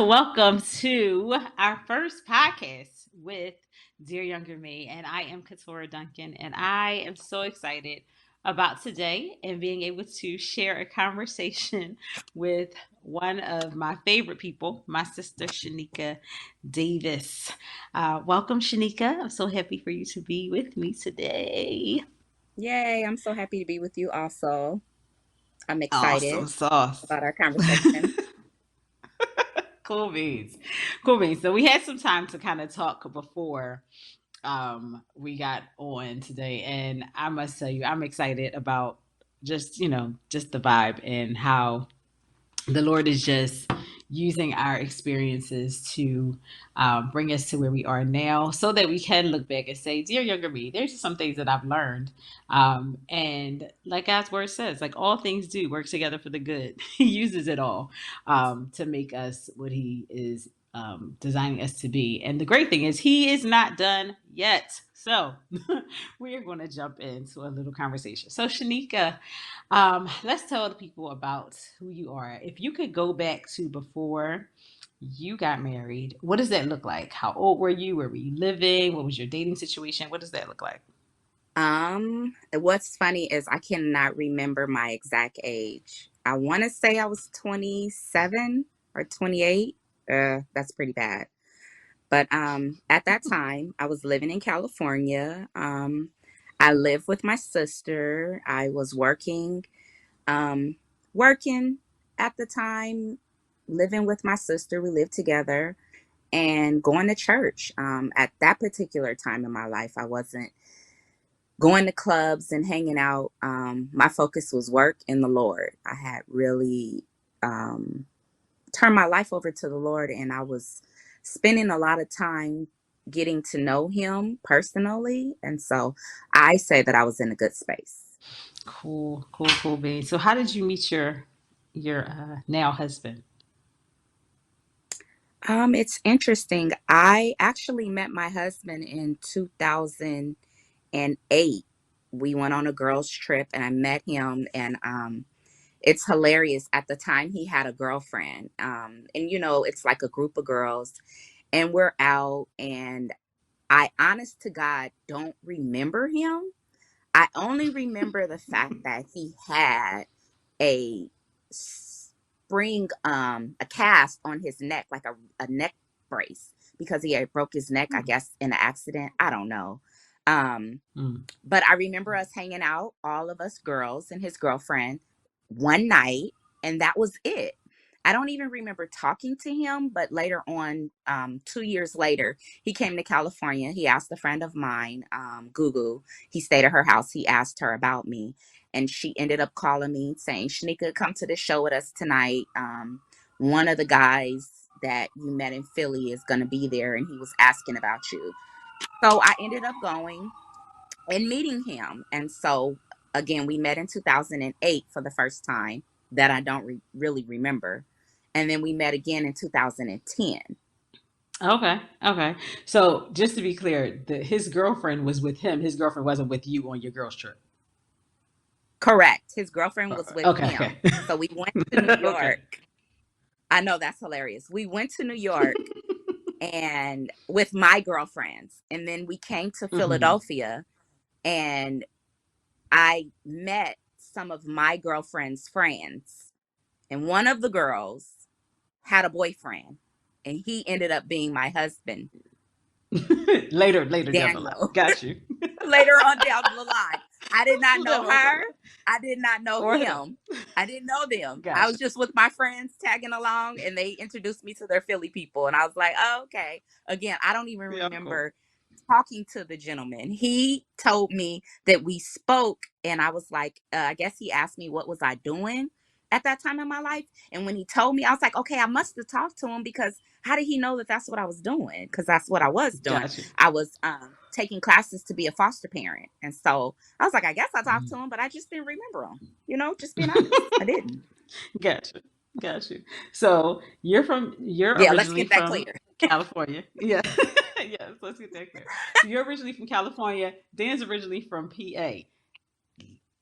Welcome to our first podcast with Dear Younger Me. And I am KDuncan, and I am so excited about today and being able to share a conversation with one of my favorite people, my sister, SDavis. Welcome, Shanika. I'm so happy for you to be with me today. Yay, I'm so happy to be with you also. I'm excited Awesome sauce. about our conversation. Cool beans. Cool beans. So we had some time to kind of talk before we got on today, and I must tell you, I'm excited about just the vibe and how the Lord is just using our experiences to bring us to where we are now so that we can look back and say, Dear younger me, there's just some things that I've learned. And like God's word says, like all things do work together for the good. He uses it all to make us what He is designing us to be. And the great thing is, He is not done yet. So we are going to jump into a little conversation. So, Shanika, let's tell the people about who you are. If you could go back to before you got married, what does that look like? How old were you? Where were you living? What was your dating situation? What does that look like? What's funny is I cannot remember my exact age. I want to say I was 27 or 28. That's pretty bad. But at that time, I was living in California. I lived with my sister. I was um, working at the time, living with my sister. We lived together and going to church. At that particular time in my life, I wasn't going to clubs and hanging out. My focus was work and the Lord. I had really um, turned my life over to the Lord, and I was spending a lot of time getting to know Him personally. And so I say that I was in a good space. Cool, cool, cool, babe. So, how did you meet your now husband? It's interesting. I actually met my husband in 2008. We went on a girls' trip, and I met him, and it's hilarious. At the time, he had a girlfriend. And it's like a group of girls, and we're out. And I, honest to God, don't remember him. I only remember the fact that he had a a cast on his neck, like a neck brace, because he had broke his neck, I Hmm. guess, in an accident. I don't know. Um, Mm. but I remember us hanging out, all of us girls and his girlfriend, one night, and that was it. I don't even remember talking to him, but later on, 2 years later, he came to California. He asked a friend of mine, Gugu, he stayed at her house. He asked her about me, and she ended up calling me saying, Shanika, come to the show with us tonight. One of the guys that you met in Philly is going to be there, and he was asking about you. So I ended up going and meeting him. And so, again, we met in 2008 for the first time that I don't really remember. And then we met again in 2010. Okay, okay. So, just to be clear, his girlfriend was with him. His girlfriend wasn't with you on your girls' trip. Correct. His girlfriend was with Okay, him. okay. So we went to New Okay. York. I know that's hilarious. We went to New York and with my girlfriends. And then we came to Hmm. Philadelphia and I met some of my girlfriend's friends. And one of the girls had a boyfriend, and he ended up being my husband, Later down the line. Daniel. Got you. Later on down the line, I did not know Down the her. line. I did not know Or him. him. I didn't know them. I Got was you. just with my friends tagging along, and they introduced me to their Philly people, and I was like, oh, okay. Again, I don't even Yeah, cool. remember talking to the gentleman. He told me that we spoke, and I was like, I guess he asked me what was I doing at that time in my life. And when he told me, I was like, okay, I must have talked to him because how did he know that that's what I was doing? Because that's what I was doing. Got you. I was taking classes to be a foster parent. And so I was like, I guess I talked to him, but I just didn't remember him. Just being honest. I didn't. Got you. Got you. So you're Yeah, let's originally get that from clear. California. Yeah. Yes, let's get that clear. So you're originally from California. Dan's originally from PA.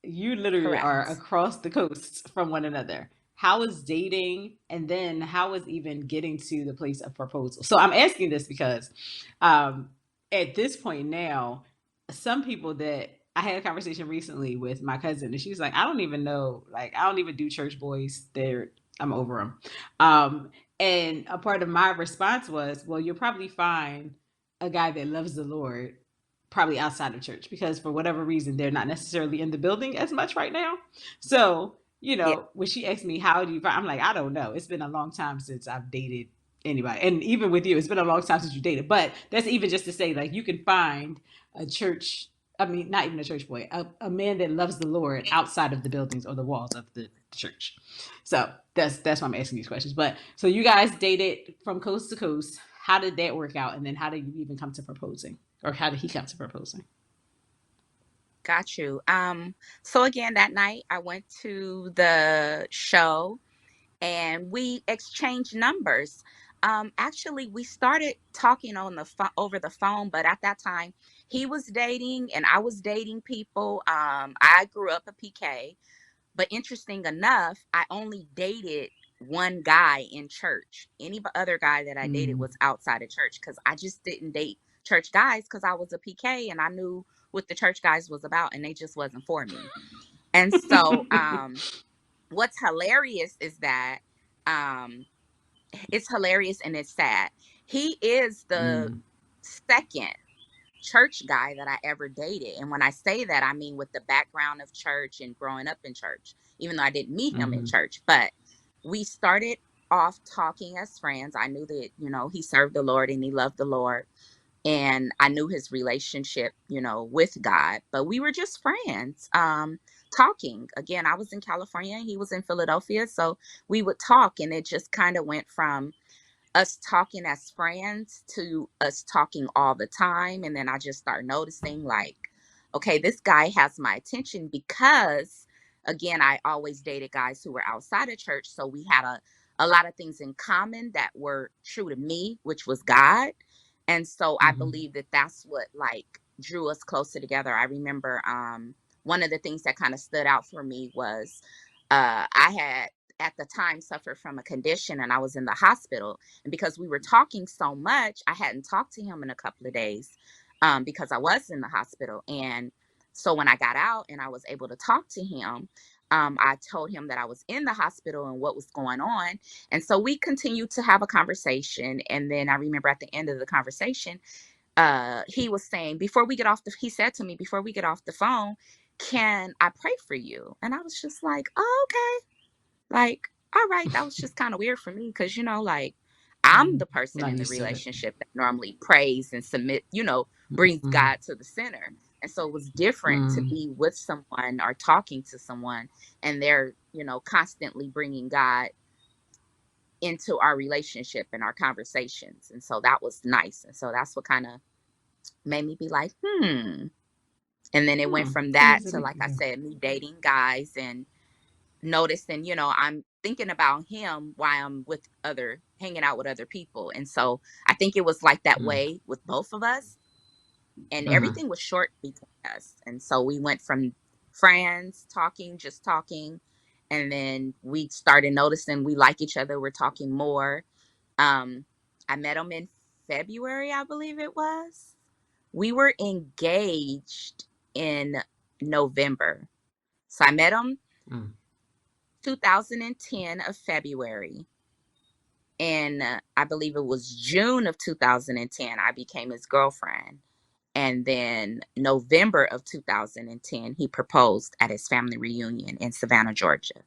You literally are Correct. across the coast from one another. how is dating, and then how is even getting to the place of proposal? So I'm asking this because um, at this point now, some people that I had a conversation recently with my cousin, and she was like, I don't even know, like, I don't even do church boys. I'm over them. Um, and a part of my response was, well, you'll probably find a guy that loves the Lord probably outside of church because for whatever reason they're not necessarily in the building as much right now. So, Yeah. when she asked me how do you find, I'm like, I don't know. It's been a long time since I've dated anybody. And even with you, it's been a long time since you dated. But that's even just to say, like, you can find a church, I mean, not even a church boy, a man that loves the Lord outside of the buildings or the walls of the church. So that's why I'm asking these questions. But so you guys dated from coast to coast. How did that work out? And then how did you even come to proposing? Or how did he come to proposing? Got you. So again, that night I went to the show and we exchanged numbers. Actually, we started talking on the over the phone, but at that time, he was dating and I was dating people. I grew up a PK, but interesting enough, I only dated one guy in church. Any other guy that I dated Mm. was outside of church because I just didn't date church guys because I was a PK and I knew what the church guys was about and they just wasn't for me. And so, what's hilarious is that um it's hilarious and it's sad. He is the Mm. second church guy that I ever dated. And when I say that, I mean with the background of church and growing up in church, even though I didn't meet him in Mm-hmm. church. But we started off talking as friends. I knew that, he served the Lord and he loved the Lord. And I knew his relationship, with God, but we were just friends, talking. Again, I was in California, he was in Philadelphia, so we would talk, and it just kind of went from us talking as friends to us talking all the time. And then I just start noticing, like, okay, this guy has my attention because, again, I always dated guys who were outside of church. So we had a lot of things in common that were true to me, which was God. And so I Mm-hmm. believe that that's what, like, drew us closer together. I remember one of the things that kind of stood out for me was I had at the time suffered from a condition and I was in the hospital. And because we were talking so much, I hadn't talked to him in a couple of days, because I was in the hospital. And so when I got out and I was able to talk to him, I told him that I was in the hospital and what was going on. And so we continued to have a conversation. And then I remember at the end of the conversation, he was saying, he said to me, before we get off the phone, can I pray for you? And I was just like, oh, okay. Like, all right, that was just kind of weird for me because, like, I'm Mm. the person Not in the used to it. relationship that normally prays and brings Mm. God to the center. And so it was different to Mm. be with someone or talking to someone and they're, constantly bringing God into our relationship and our conversations. And so that was nice. And so that's what kind of made me be like, And then it went Hmm. from that Things that to, make like you I go. said, me dating guys and noticing, I'm thinking about him while I'm hanging out with other people. And so I think it was like that Mm. way with both of us. And Mm-hmm. everything was short between us. And so we went from friends talking, just talking. And then we started noticing we like each other. We're talking more. Um, I met him in February, I believe it was. We were engaged in November. So I met him Mm. 2010 of February. And I believe it was June of 2010, I became his girlfriend. And then November of 2010, he proposed at his family reunion in Savannah, Georgia.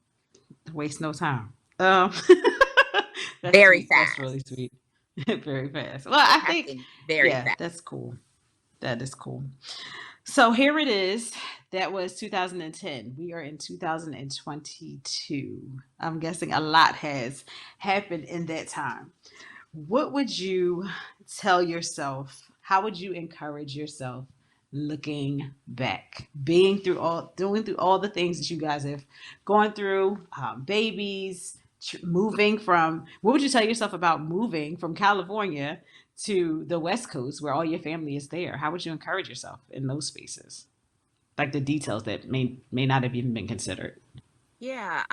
Waste no time. Um, that's Very sweet. That's really fast. sweet. Very fast. Well, It I think, happened very yeah, fast. that's cool. That is cool. So here it is. That was 2010. We are in 2022. I'm guessing a lot has happened in that time. What would you tell yourself? How would you encourage yourself looking back, doing through all the things that you guys have gone through, babies, moving from, what would you tell yourself about moving from California to the West Coast where all your family is there? How would you encourage yourself in those spaces? Like the details that may not have even been considered. Yeah.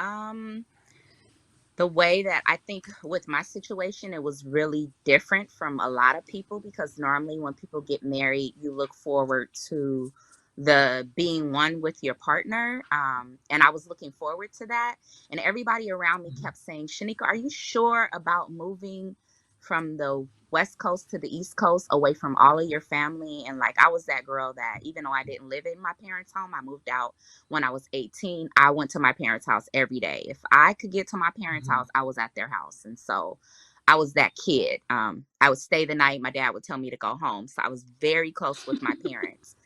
The way that I think with my situation, it was really different from a lot of people because normally when people get married, you look forward to the being one with your partner. And I was looking forward to that. And everybody around me kept saying, Shanika, are you sure about moving from the West Coast to the East Coast away from all of your family? And like, I was that girl that even though I didn't live in my parents' home, I moved out when I was 18, I went to my parents' house every day. If I could get to my parents' Mhm. house, I was at their house. And so I was that kid. I would stay the night. My dad would tell me to go home. So I was very close with my parents.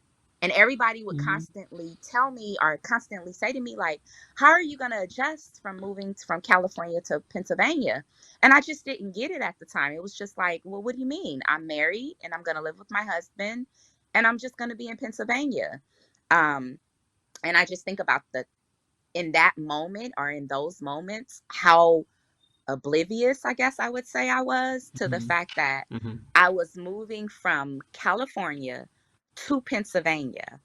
And everybody would Mhm. constantly tell me or constantly say to me, like, how are you going to adjust from moving from California to Pennsylvania? And I just didn't get it at the time. It was just like, well, what do you mean? I'm married and I'm going to live with my husband and I'm just going to be in Pennsylvania. Um, and I just think about the in that moment or in those moments how oblivious I guess I would say I was to the Mhm. fact that Mhm. I was moving from California to Pennsylvania.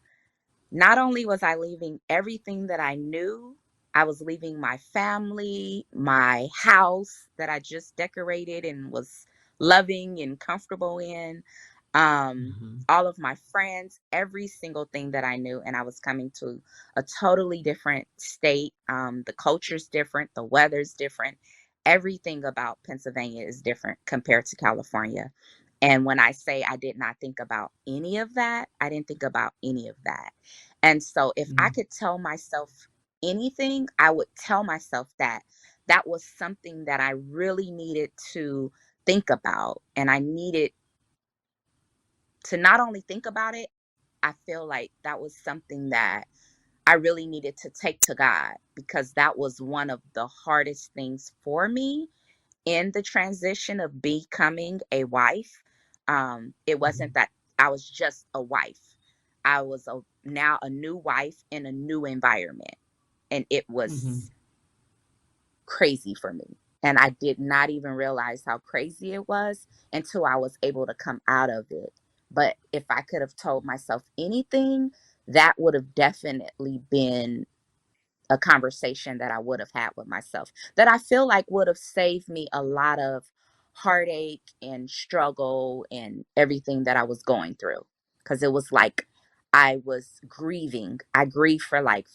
Not only was I leaving everything that I knew, I was leaving my family, my house that I just decorated and was loving and comfortable in, Mhm. all of my friends, every single thing that I knew. And I was coming to a totally different state. The culture's different, the weather's different. Everything about Pennsylvania is different compared to California. And when I say I did not think about any of that, I didn't think about any of that. And so if I Mhm. could tell myself anything, I would tell myself that that was something that I really needed to think about. And I needed to not only think about it, I feel like that was something that I really needed to take to God because that was one of the hardest things for me in the transition of becoming a wife. It wasn't Mhm. that I was just a wife. I was now a new wife in a new environment. And it Mhm. was crazy for me. And I did not even realize how crazy it was until I was able to come out of it. But if I could have told myself anything, that would have definitely been a conversation that I would have had with myself that I feel like would have saved me a lot of heartache and struggle and everything that I was going through. Because it was like I was grieving. I grieved for like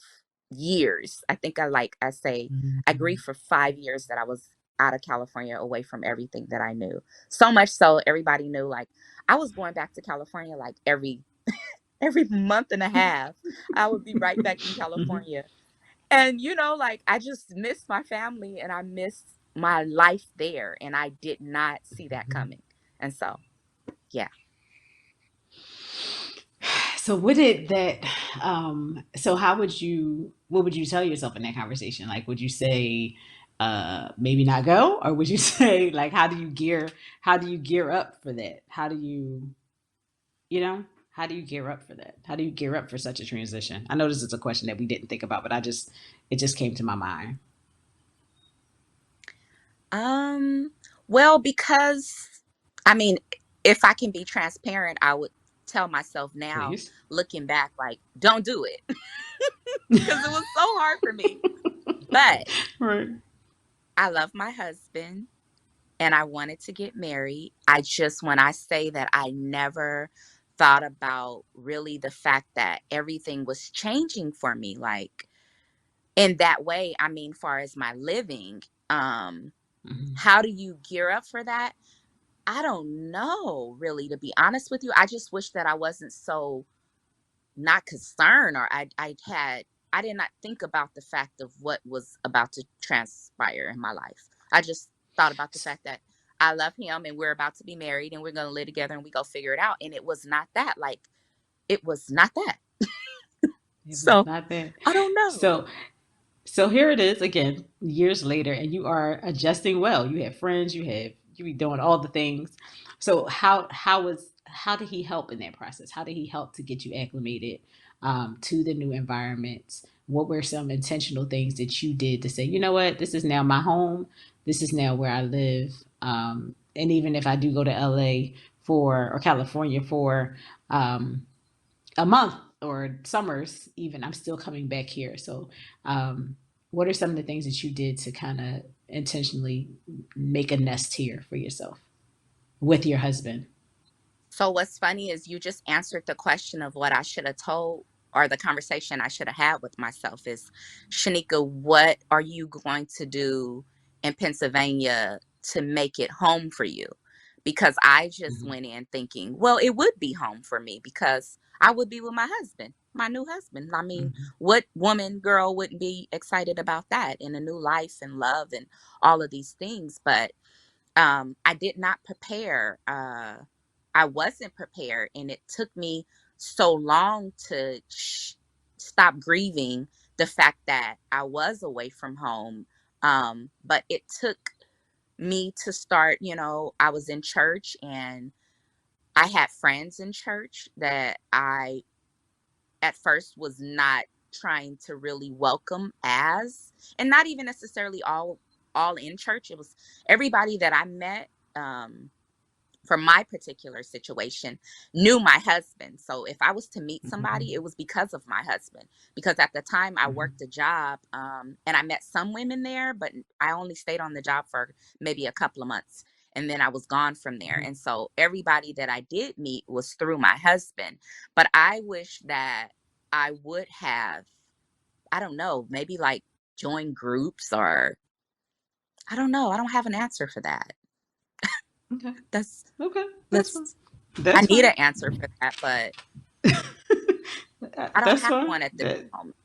years. I think I say, I Mhm. grieved for 5 years that I was out of California away from everything that I knew. So much so everybody knew like I was going back to California like every month and a half. I would be right back in Mhm. California and like I just miss my family and I miss my life there. And I did not see that coming. And so, yeah. So what did that so how would you what would you tell yourself in that conversation? Like would you say maybe not go, or would you say like how do you gear up for that? How do you, you know, how do you gear up for that? How do you gear up for such a transition? I know this is a question that we didn't think about, but it just came to my mind. Um, well, because I mean, if I can be transparent, I would tell myself now, Please. looking back, like, don't do it. Because it was so hard for me. But Right. I love my husband and I wanted to get married. I just, when I say that I never thought about really the fact that everything was changing for me, like in that way, I mean, far as my living, um, Mhm. how do you gear up for that? I don't know, really, to be honest with you. I just wish that I wasn't so not concerned or I did not think about the fact of what was about to transpire in my life. I just thought about the fact that I love him and we're about to be married and we're going to live together and we go figure it out. And it was not that. Like, it was not that. It was So not that. I don't know. So So here it is again, years later, and you are adjusting well. You have friends, you be doing all the things. So how did he help in that process? How did he help to get you acclimated to the new environment? What were some intentional things that you did to say, you know what, this is now my home, this is now where I live, and even if I do go to LA for or California for a month or summers, even I'm still coming back here. So What are some of the things that you did to kind of intentionally make a nest here for yourself with your husband? So what's funny is you just answered the question of what I should have told, or the conversation I should have had with myself is, Shanika, what are you going to do in Pennsylvania to make it home for you? Because I just Mm-hmm. went in thinking, well, it would be home for me because I would be with my husband, my new husband. I mean, Mm-hmm. what woman, girl wouldn't be excited about that, in a new life and love and all of these things? But I did not prepare. I wasn't prepared, and it took me so long to stop grieving the fact that I was away from home. But it took me to start. I was in church, and I had friends in church that I at first was not trying to really welcome as, and not even necessarily all in church. It was everybody that I met. For my particular situation, knew my husband. So if I was to meet somebody, it Mm-hmm. was because of my husband. Because at the time I Mm-hmm. worked a job, and I met some women there, but I only stayed on the job for maybe a couple of months. And then I was gone from there. And so everybody that I did meet was through my husband. But I wish that I would have, I don't know, maybe like join groups, or I don't know. I don't have an answer for that. Okay. That's Okay. That's fine. let's I That's need fine. an answer for that, but I don't That's have fine. one at this That, moment.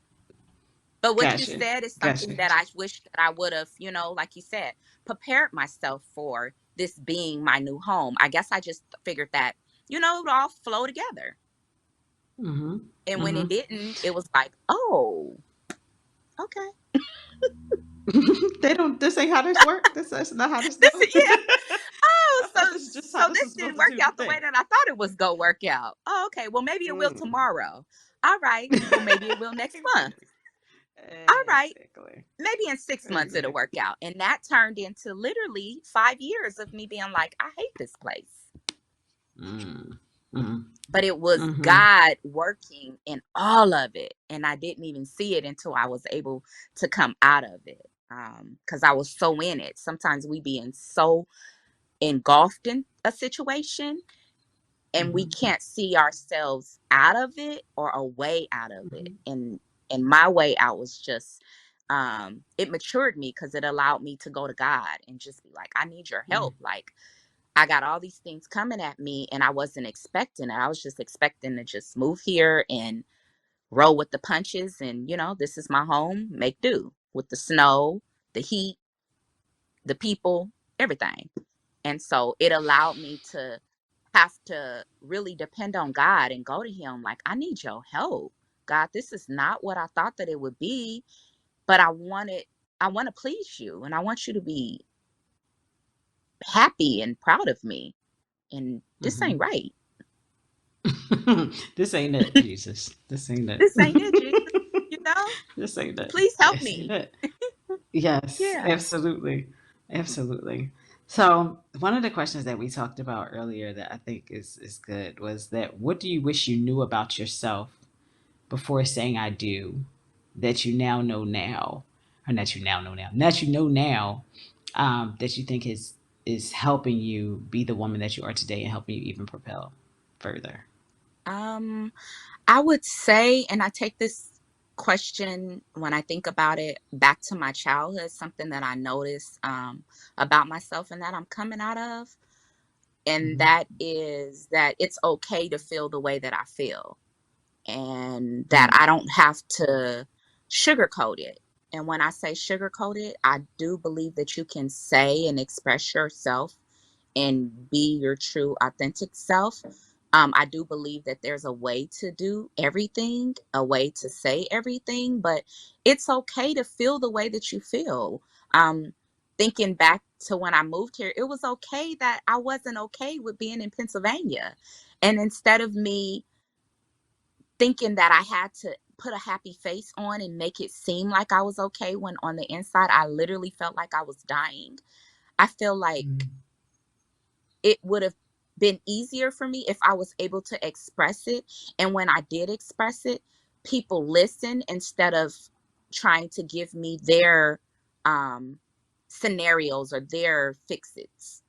But what you gotcha. said is Gotcha. something that I wish that I would have, like you said, prepared myself for this being my new home. I guess I just figured that, it would all flow together. Mm-hmm. And when Mm-hmm. it didn't, it was like, oh, okay. They don't. This ain't how this work. That's not how this go. This is, yeah. Oh, so This is just how so this this is supposed didn't to work do the out the thing. way that I thought it was gonna work out. Oh, okay. Well, maybe it will Mm. tomorrow. All right. Well, maybe it will next month. Exactly. All right. Exactly. Maybe in 6 months it'll Exactly. work out. And that turned into literally 5 years of me being like, I hate this place. Mm. Mm. But it was Mm-hmm. God working in all of it. And I didn't even see it until I was able to come out of it. Because I was so in it. Sometimes we be so engulfed in a situation, and we Mm-hmm. can't see ourselves out of it or a way out of it. Mm-hmm. And my way out was just, it matured me because it allowed me to go to God and just be like, I need your Mm. help. Like, I got all these things coming at me, and I wasn't expecting it. I was just expecting to just move here and roll with the punches, and this is my home, make do with the snow, the heat, the people, everything. And so it allowed me to have to really depend on God and go to him like, I need your help. God, this is not what I thought that it would be, but I want to please you, and I want you to be happy and proud of me. And this Mm-hmm. ain't right. This ain't it, Jesus. This ain't it. This ain't it, Jesus. You know? This ain't it. Please help This ain't me. it. Yes, Yeah. absolutely. Absolutely. So, one of the questions that we talked about earlier that I think is good was that what do you wish you knew about yourself before saying I do that you now know now, or that you now know now, that you know now, that you think is helping you be the woman that you are today and helping you even propel further? Um, I would say, and I take this question when I think about it back to my childhood, something that I noticed about myself and that I'm coming out of. And Mm-hmm. that is that it's okay to feel the way that I feel, and that Mm-hmm. I don't have to sugarcoat it. And when I say sugarcoat it, I do believe that you can say and express yourself and be your true authentic self. I do believe that there's a way to do everything, a way to say everything, but it's okay to feel the way that you feel. Um, Thinking back to when I moved here, it was okay that I wasn't okay with being in Pennsylvania. And instead of me thinking that I had to put a happy face on and make it seem like I was okay, when on the inside I literally felt like I was dying, I feel like it would have been easier for me if I was able to express it. And when I did express it, people listened instead of trying to give me their um, scenarios or their fixes.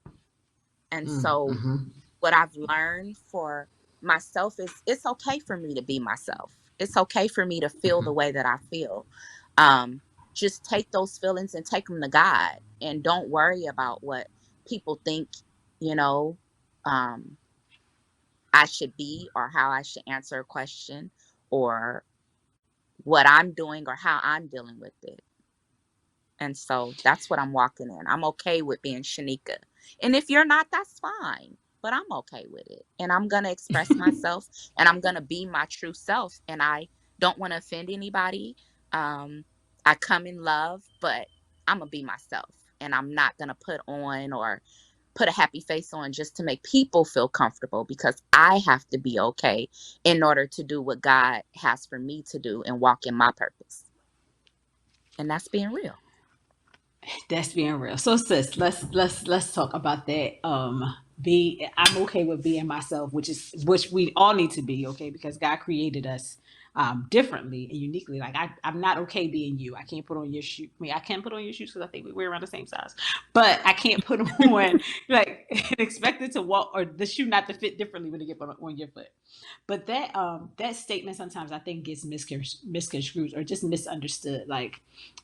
And so Mm-hmm. what I've learned for myself is it's okay for me to be myself. It's okay for me to feel the Mm-hmm. way that I feel. Um, just take those feelings and take them to God, and don't worry about what people think, you know, um, I should be, or how I should answer a question, or what I'm doing, or how I'm dealing with it. And so that's what I'm walking in. I'm okay with being Shanika. And if you're not, that's fine. But I'm okay with it. And I'm going to express myself, and I'm going to be my true self. And I don't want to offend anybody. Um, I come in love, but I'm going to be myself. And I'm not going to put on or put a happy face on just to make people feel comfortable, because I have to be okay in order to do what God has for me to do and walk in my purpose. And that's being real. That's being real. So sis, let's talk about that. Be I'm okay with being myself, which we all need to be, okay, because God created us differently and uniquely. Like I'm not okay being you. I can't put on your shoe. I mean, I can put on your shoes because I think we're around the same size, but I can't put on like and expect it to walk or the shoe not to fit differently when it get on your foot. But that statement sometimes I think gets misconstrued or just misunderstood. Like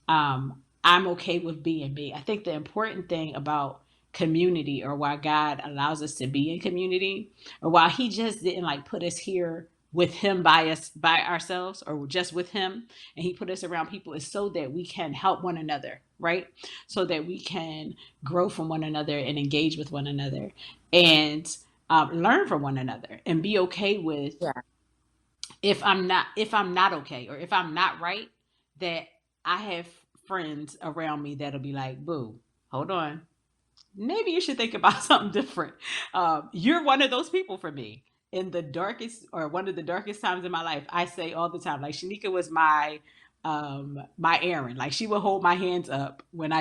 I'm okay with being me. I think the important thing about community, or why God allows us to be in community, or why he just didn't like put us here with him by ourselves or just with him, and he put us around people, is so that we can help one another, right? So that we can grow from one another and engage with one another, and learn from one another, and be okay with Yeah. if I'm not okay, or if I'm not right, that I have friends around me that'll be like, boo, hold on, maybe you should think about something different. You're one of those people for me. In the darkest, or one of the darkest times in my life, I say all the time, like Shanika was my Aaron. Like she would hold my hands up when I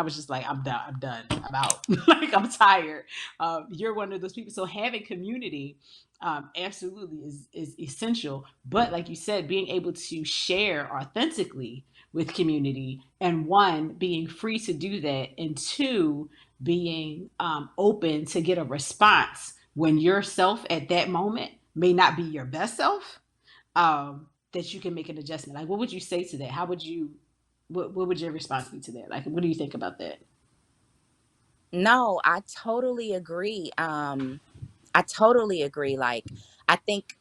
was just like, I'm done, I'm out. Like I'm tired. You're one of those people. So having community absolutely is essential. But like you said, being able to share authentically with community, and one, being free to do that, and two, being open to get a response when yourself at that moment may not be your best self, that you can make an adjustment. Like, what would you say to that? How would you, what would your response be to that? Like, what do you think about that? No, I totally agree. I totally agree. Like, I think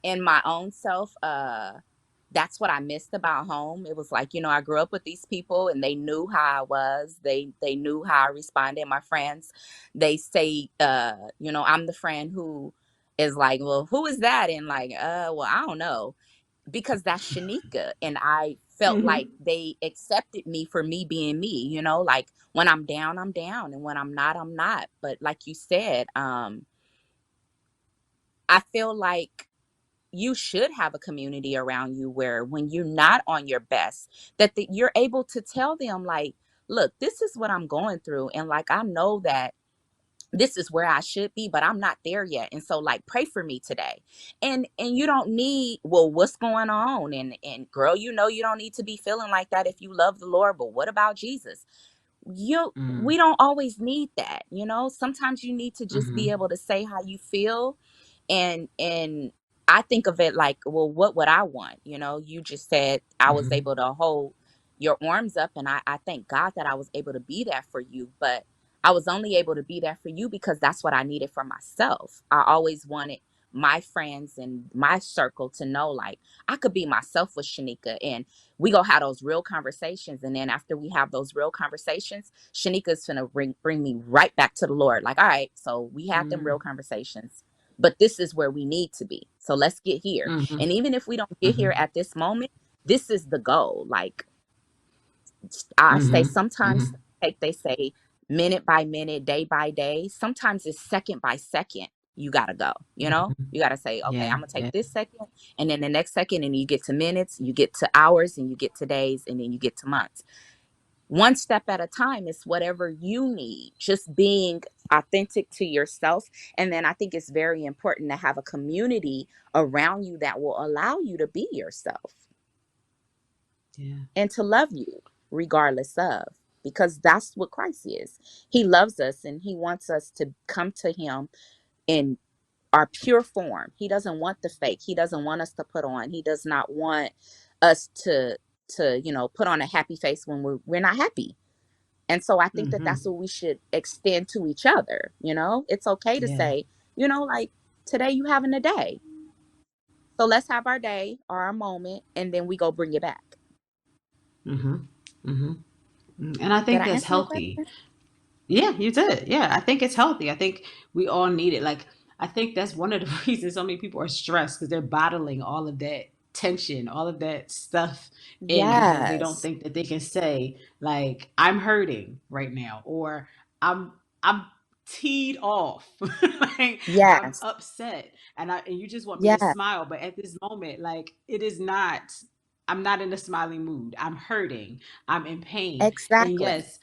in my own self, that's what I missed about home. It was like, I grew up with these people, and they knew how I was. They knew how I responded. My friends, they say, I'm the friend who is like, well, who is that? And like, well, I don't know, because that's Shanika. And I felt like Mm-hmm. they accepted me for me being me, like when I'm down, I'm down. And when I'm not, I'm not. But like you said, I feel like you should have a community around you where when you're not on your best, you're able to tell them, like, look, this is what I'm going through. And like, I know that this is where I should be, but I'm not there yet. And so like, pray for me today. And you don't need, well, what's going on? And girl, you don't need to be feeling like that if you love the Lord. But what about Jesus? We Mm-hmm. don't always need that. Sometimes you need to just be Mm-hmm. able to say how you feel. And I think of it like, well, what would I want? You just said I was Mm-hmm. able to hold your arms up, and I thank God that I was able to be there for you. But I was only able to be there for you because that's what I needed for myself. I always wanted my friends and my circle to know, like, I could be myself with Shanika, and we go have those real conversations. And then after we have those real conversations, Shanika's gonna bring me right back to the Lord. Like, all right, so we had them real conversations, but this is where we need to be. So let's get here. Mm-hmm. And even if we don't get here Mm-hmm. at this moment, this is the goal. Like, I say Mm-hmm. sometimes, Mm-hmm. like they say, minute by minute, day by day. Sometimes it's second by second. You got to go, you got to say, okay, Yeah. I'm going to take Yeah. this second, and then the next second, and you get to minutes, you get to hours, and you get to days, and then you get to months. One step at a time is whatever you need, just being authentic to yourself. And then I think it's very important to have a community around you that will allow you to be yourself. Yeah. and to love you regardless of, because that's what Christ is. He loves us and he wants us to come to him in our pure form. He doesn't want the fake. He doesn't want us to put on. He does not want us to put on a happy face when we're not happy. And so I think that Mm-hmm. that's what we should extend to each other. It's okay to Yeah. say, like, today you having a day. So let's have our day or our moment and then we go bring it back. Mm-hmm. Mm-hmm. And I Did think I that's answer your healthy. question? Yeah, you did. Yeah, I think it's healthy. I think we all need it. Like, I think that's one of the reasons so many people are stressed because they're bottling all of that tension, all of that stuff in because they don't Yes. think that they can say, like, I'm hurting right now, or I'm teed off, like I'm Yes. upset, and you just want me to Yeah. smile, but at this moment, like, it is not. I'm not in a smiling mood. I'm hurting. I'm in pain. And Exactly. yes,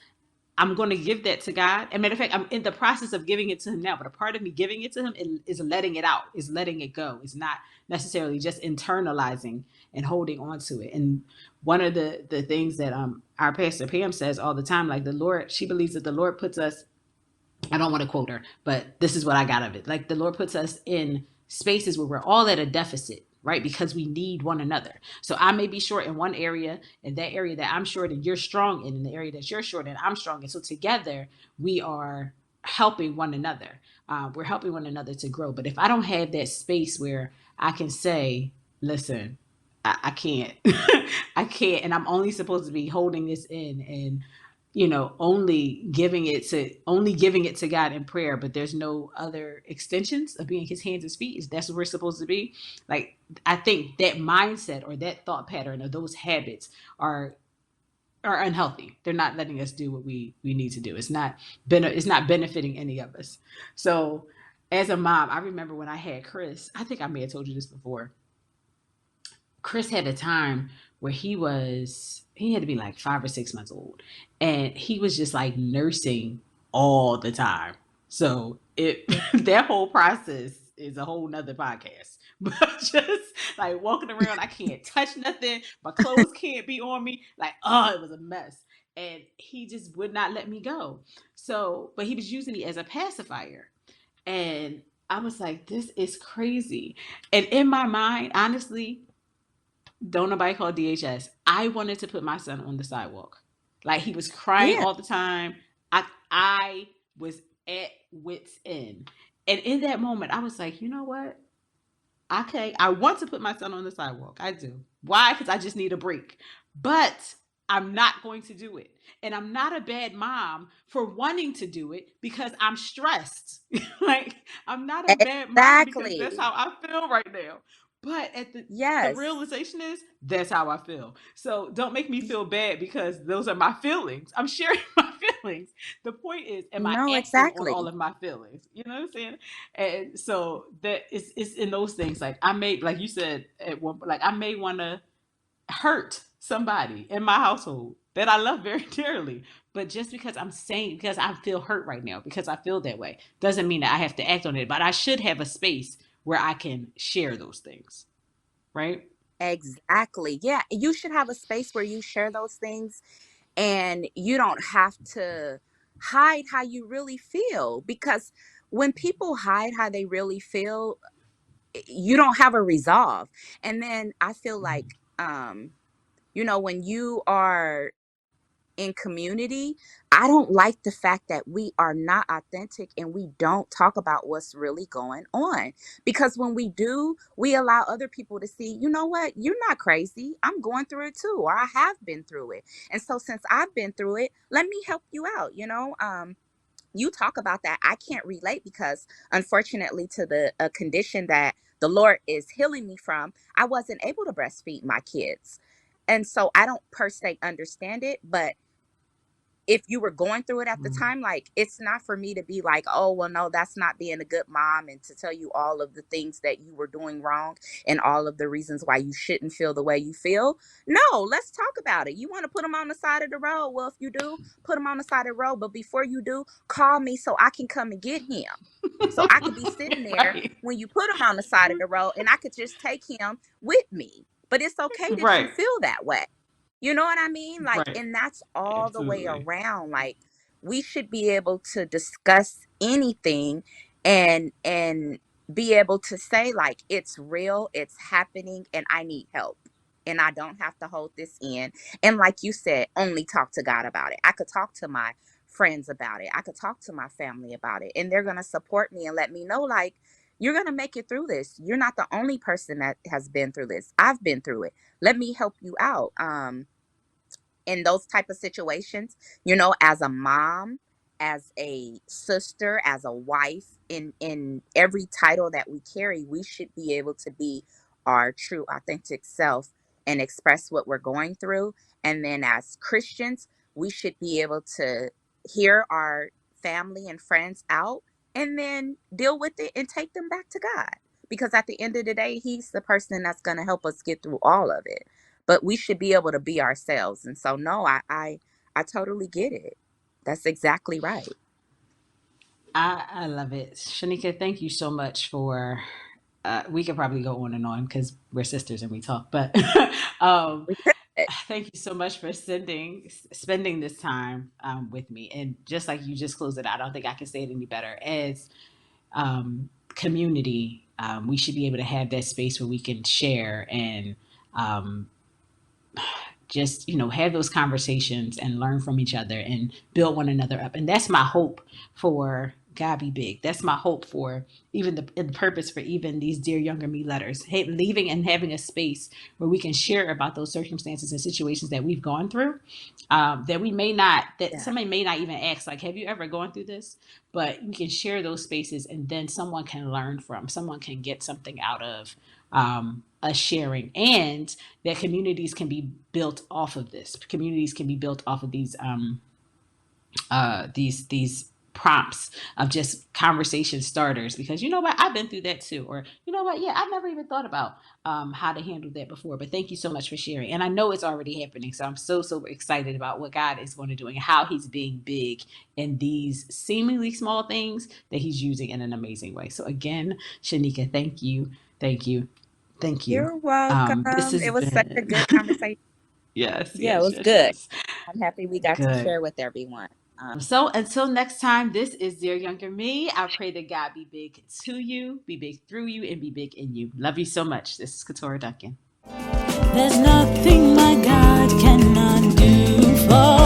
I'm going to give that to God. And matter of fact, I'm in the process of giving it to Him now. But a part of me giving it to Him is letting it out, is letting it go. It's not necessarily just internalizing and holding on to it. And one of the things that our pastor Pam says all the time, like the Lord, she believes that the Lord puts us, I don't want to quote her, but this is what I got of it. Like the Lord puts us in spaces where we're all at a deficit, right? Because we need one another. So I may be short in one area, and that area that I'm short and you're strong in, and the area that you're short and I'm strong in. So together we are helping one another. We're helping one another to grow. But if I don't have that space where I can say, listen, I can't, I can't, and I'm only supposed to be holding this in and only giving it to God in prayer, but there's no other extensions of being his hands and feet. That's what we're supposed to be. Like, I think that mindset or that thought pattern or those habits are unhealthy. They're not letting us do what we need to do. It's not benefiting any of us. So as a mom, I remember when I had Chris, I think I may have told you this before. Chris had a time where he had to be like 5 or 6 months old, and he was just like nursing all the time. So it that whole process is a whole nother podcast. But just like walking around, I can't touch nothing. My clothes can't be on me. Like, oh, it was a mess. And he just would not let me go. So, but he was using me as a pacifier. And I was like, this is crazy. And in my mind, honestly, don't nobody call DHS. I wanted to put my son on the sidewalk. Like he was crying Yeah. all the time. I was at wit's end. And in that moment, I was like, you know what? Okay, I want to put my son on the sidewalk. I do. Why? Because I just need a break. But I'm not going to do it. And I'm not a bad mom for wanting to do it because I'm stressed. Like, I'm not a bad mom because that's Exactly. how I feel right now. But at the Yes. realization is that's how I feel. So don't make me feel bad because those are my feelings. I'm sharing my feelings. The point is, am I No, acting on all exactly. of my feelings? You know what I'm saying? And so that it's in those things. Like I may, like you said at one, like I may want to hurt somebody in my household that I love very dearly. But just because I'm saying, because I feel hurt right now, because I feel that way, doesn't mean that I have to act on it. But I should have a space where I can share those things, right? Exactly. Yeah. You should have a space where you share those things and you don't have to hide how you really feel, because when people hide how they really feel, you don't have a resolve. And then I feel like when you are in community, I don't like the fact that we are not authentic and we don't talk about what's really going on. Because when we do, we allow other people to see, you know what, you're not crazy. I'm going through it too, or I have been through it. And so since I've been through it, let me help you out. You talk about that. I can't relate because unfortunately, to the a condition that the Lord is healing me from, I wasn't able to breastfeed my kids. And so I don't per se understand it, but if you were going through it at the Mm. time, like, it's not for me to be like, oh, well, no, that's not being a good mom, and to tell you all of the things that you were doing wrong and all of the reasons why you shouldn't feel the way you feel. No, let's talk about it. You want to put them on the side of the road? Well, if you do, put them on the side of the road. But before you do, call me so I can come and get him. So I could be sitting there Right. when you put him on the side of the road and I could just take him with me. But it's okay that you Right. feel that way. You know what I mean? Like, Right. and that's all the way Absolutely. around. Like, we should be able to discuss anything and be able to say like it's real, it's happening, and I need help. And I don't have to hold this in. And like you said, only talk to God about it. I could talk to my friends about it. I could talk to my family about it. And they're going to support me and let me know like you're going to make it through this. You're not the only person that has been through this. I've been through it. Let me help you out. In those type of situations, you know, as a mom, as a sister, as a wife, in every title that we carry, we should be able to be our true authentic self and express what we're going through. And then as Christians, we should be able to hear our family and friends out and then deal with it and take them back to God, because at the end of the day, he's the person that's going to help us get through all of it. But we should be able to be ourselves. And so no, I totally get it. That's exactly right. I love it. Shanika, thank you so much for we could probably go on and on because we're sisters and we talk, but um, We could. thank you so much for spending this time with me. And just like you just closed it out, I don't think I can say it any better. As community, we should be able to have that space where we can share and um, just have those conversations and learn from each other and build one another up. And that's my hope for God Be Big. That's my hope for even the purpose for even these Dear Younger Me letters. Hey, leaving and having a space where we can share about those circumstances and situations that we've gone through, that we may not, that Yeah. somebody may not even ask, like, have you ever gone through this? But we can share those spaces, and then someone can learn from, someone can get something out of us sharing, and that communities can be built off of this. Communities can be built off of these prompts of just conversation starters, because you know what, I've been through that too, or you know what, yeah, I've never even thought about how to handle that before. But thank you so much for sharing, and I know it's already happening, so I'm so excited about what God is going to do and how he's being big in these seemingly small things that he's using in an amazing way. So again, Shanika, thank you. You're This welcome. has It was such a been good conversation. yes, Yeah, it yes, was yes, good. yes. I'm happy we got to Good. share with everyone. So until next time, this is Dear Younger Me. I pray that God be big to you, be big through you, and be big in you. Love you so much. This is KDuncan. There's nothing my God cannot do for